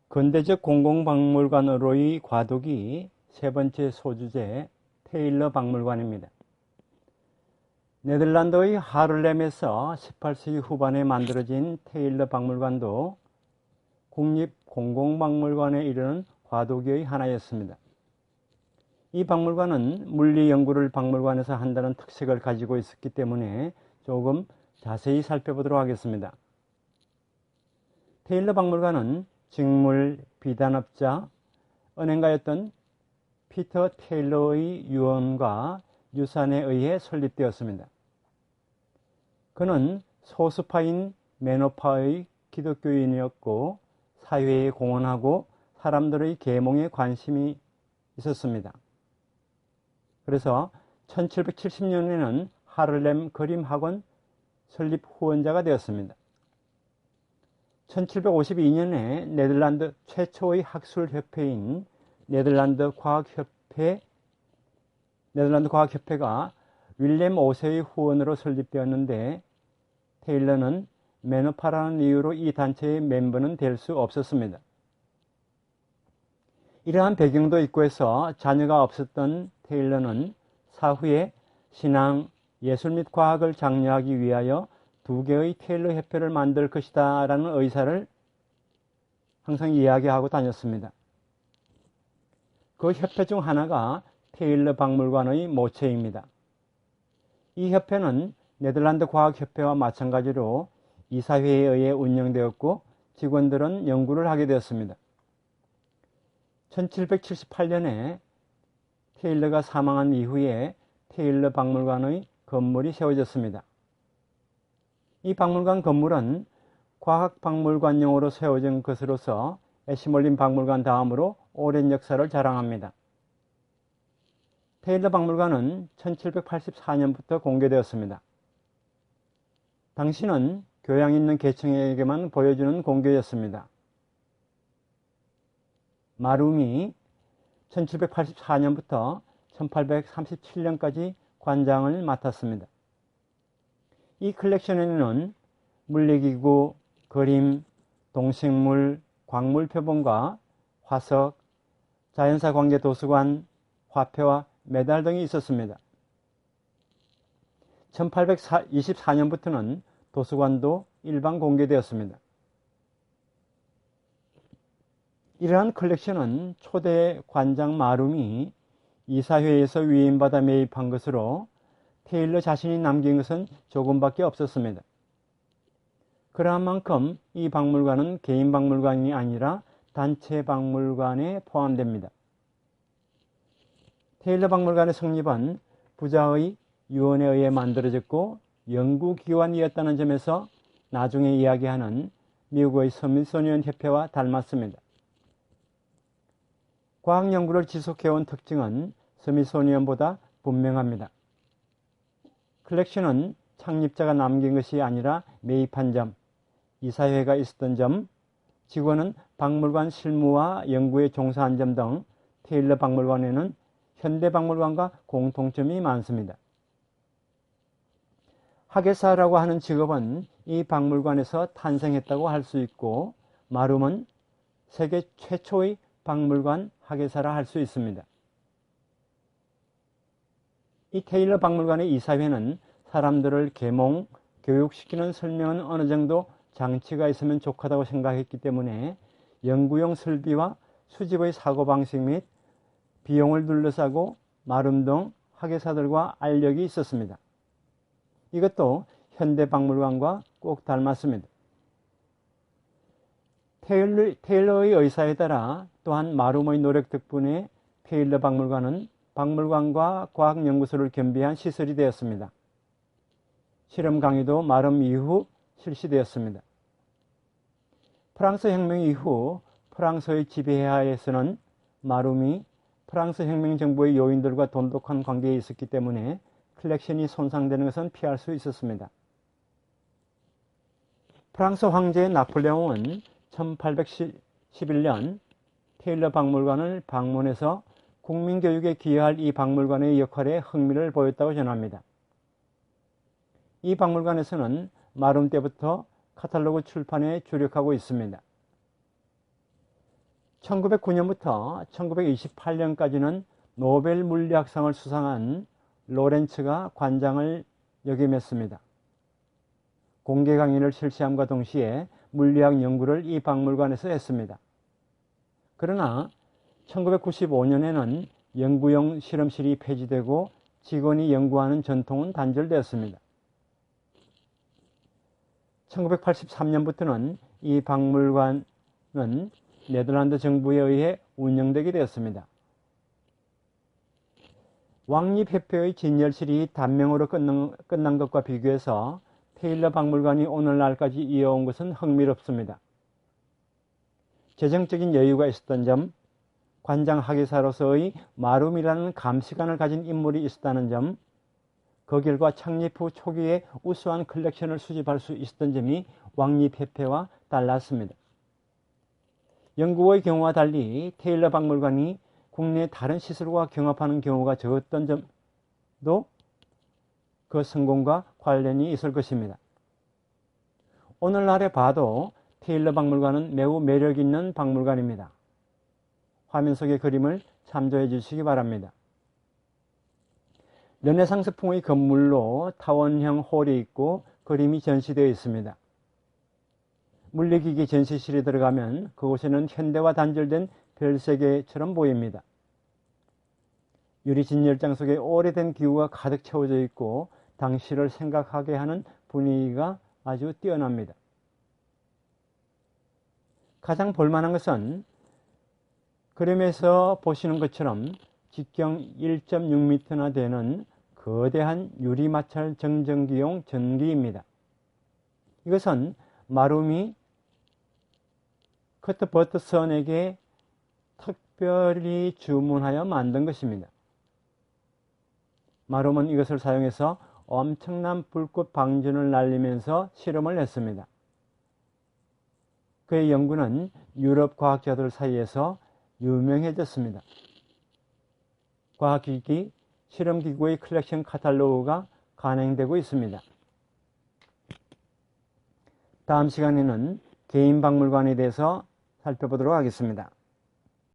근대적 공공박물관으로의 과도기 세 번째 소주제 테일러 박물관입니다. 네덜란드의 하를렘에서 18세기 후반에 만들어진 테일러 박물관도 국립 공공박물관에 이르는 과도기의 하나였습니다. 이 박물관은 물리 연구를 박물관에서 한다는 특색을 가지고 있었기 때문에 조금 자세히 살펴보도록 하겠습니다. 테일러 박물관은 직물 비단업자 은행가였던 피터 테일러의 유언과 유산에 의해 설립되었습니다. 그는 소수파인 매너파의 기독교인이었고 사회에 공헌하고 사람들의 계몽에 관심이 있었습니다. 그래서 1770년에는 하를렘 그림학원 설립 후원자가 되었습니다. 1752년에 네덜란드 최초의 학술협회인 네덜란드 과학협회가 윌렘 5세의 후원으로 설립되었는데 테일러는 매너파라는 이유로 이 단체의 멤버는 될 수 없었습니다. 이러한 배경도 있고 해서 자녀가 없었던 테일러는 사후에 신앙, 예술 및 과학을 장려하기 위하여 2개의 테일러 협회를 만들 것이다 라는 의사를 항상 이야기하고 다녔습니다. 그 협회 중 하나가 테일러 박물관의 모체입니다. 이 협회는 네덜란드 과학협회와 마찬가지로 이사회에 의해 운영되었고 직원들은 연구를 하게 되었습니다. 1778년에 테일러가 사망한 이후에 테일러 박물관의 건물이 세워졌습니다. 이 박물관 건물은 과학박물관용으로 세워진 것으로서 애시몰린 박물관 다음으로 오랜 역사를 자랑합니다. 테일러 박물관은 1784년부터 공개되었습니다. 당시는 교양 있는 계층에게만 보여주는 공개였습니다. 마룸이 1784년부터 1837년까지 관장을 맡았습니다. 이 컬렉션에는 물리기구, 그림, 동식물, 광물 표본과 화석, 자연사 관계 도서관, 화폐와 메달 등이 있었습니다. 1824년부터는 도서관도 일반 공개되었습니다. 이러한 컬렉션은 초대 관장 마룸이 이사회에서 위임받아 매입한 것으로 테일러 자신이 남긴 것은 조금밖에 없었습니다. 그러한 만큼 이 박물관은 개인 박물관이 아니라 단체 박물관에 포함됩니다. 테일러 박물관의 성립은 부자의 유언에 의해 만들어졌고 연구기관이었다는 점에서 나중에 이야기하는 미국의 스미소니언 협회와 닮았습니다. 과학연구를 지속해온 특징은 스미소니언보다 분명합니다. 컬렉션은 창립자가 남긴 것이 아니라 매입한 점, 이사회가 있었던 점, 직원은 박물관 실무와 연구에 종사한 점 등 테일러 박물관에는 현대박물관과 공통점이 많습니다. 학예사라고 하는 직업은 이 박물관에서 탄생했다고 할 수 있고 마룸은 세계 최초의 박물관 학예사라 할 수 있습니다. 이 테일러 박물관의 이사회는 사람들을 계몽, 교육시키는 설명은 어느 정도 장치가 있으면 좋겠다고 생각했기 때문에 연구용 설비와 수집의 사고방식 및 비용을 둘러싸고 마룸 등 학예사들과 알력이 있었습니다. 이것도 현대박물관과 꼭 닮았습니다. 테일러의 의사에 따라 또한 마룸의 노력 덕분에 테일러 박물관은 박물관과 과학연구소를 겸비한 시설이 되었습니다. 실험 강의도 마룸 이후 실시되었습니다. 프랑스 혁명 이후 프랑스의 지배하에서는 마룸이 프랑스 혁명 정부의 요인들과 돈독한 관계에 있었기 때문에 컬렉션이 손상되는 것은 피할 수 있었습니다. 프랑스 황제 나폴레옹은 1811년 테일러 박물관을 방문해서 국민교육에 기여할 이 박물관의 역할에 흥미를 보였다고 전합니다. 이 박물관에서는 마룸 때부터 카탈로그 출판에 주력하고 있습니다. 1909년부터 1928년까지는 노벨 물리학상을 수상한 로렌츠가 관장을 역임했습니다. 공개 강의를 실시함과 동시에 물리학 연구를 이 박물관에서 했습니다. 그러나 1995년에는 연구용 실험실이 폐지되고 직원이 연구하는 전통은 단절되었습니다. 1983년부터는 이 박물관은 네덜란드 정부에 의해 운영되게 되었습니다. 왕립협회의 진열실이 단명으로 끝난 것과 비교해서 테일러 박물관이 오늘날까지 이어온 것은 흥미롭습니다. 재정적인 여유가 있었던 점, 관장 학예사로서의 마룸이라는 감시관을 가진 인물이 있었다는 점, 그 결과 창립 후 초기에 우수한 컬렉션을 수집할 수 있었던 점이 왕립협회와 달랐습니다. 영국의 경우와 달리 테일러 박물관이 국내 다른 시설과 경합하는 경우가 적었던 점도 그 성공과 관련이 있을 것입니다. 오늘날에 봐도 테일러 박물관은 매우 매력있는 박물관입니다. 화면 속의 그림을 참조해 주시기 바랍니다. 르네상스풍의 건물로 타원형 홀이 있고 그림이 전시되어 있습니다. 물리기기 전시실에 들어가면 그곳에는 현대와 단절된 별세계처럼 보입니다. 유리 진열장 속에 오래된 기구가 가득 채워져 있고 당시를 생각하게 하는 분위기가 아주 뛰어납니다. 가장 볼만한 것은 그림에서 보시는 것처럼 직경 1.6m나 되는 거대한 유리마찰 정전기용 전기입니다. 이것은 마룸이 커트버트선에게 특별히 주문하여 만든 것입니다. 마룸은 이것을 사용해서 엄청난 불꽃 방전을 날리면서 실험을 했습니다. 그의 연구는 유럽 과학자들 사이에서 유명해졌습니다. 과학기기, 실험기구의 컬렉션 카탈로그가 간행되고 있습니다. 다음 시간에는 개인 박물관에 대해서 살펴보도록 하겠습니다.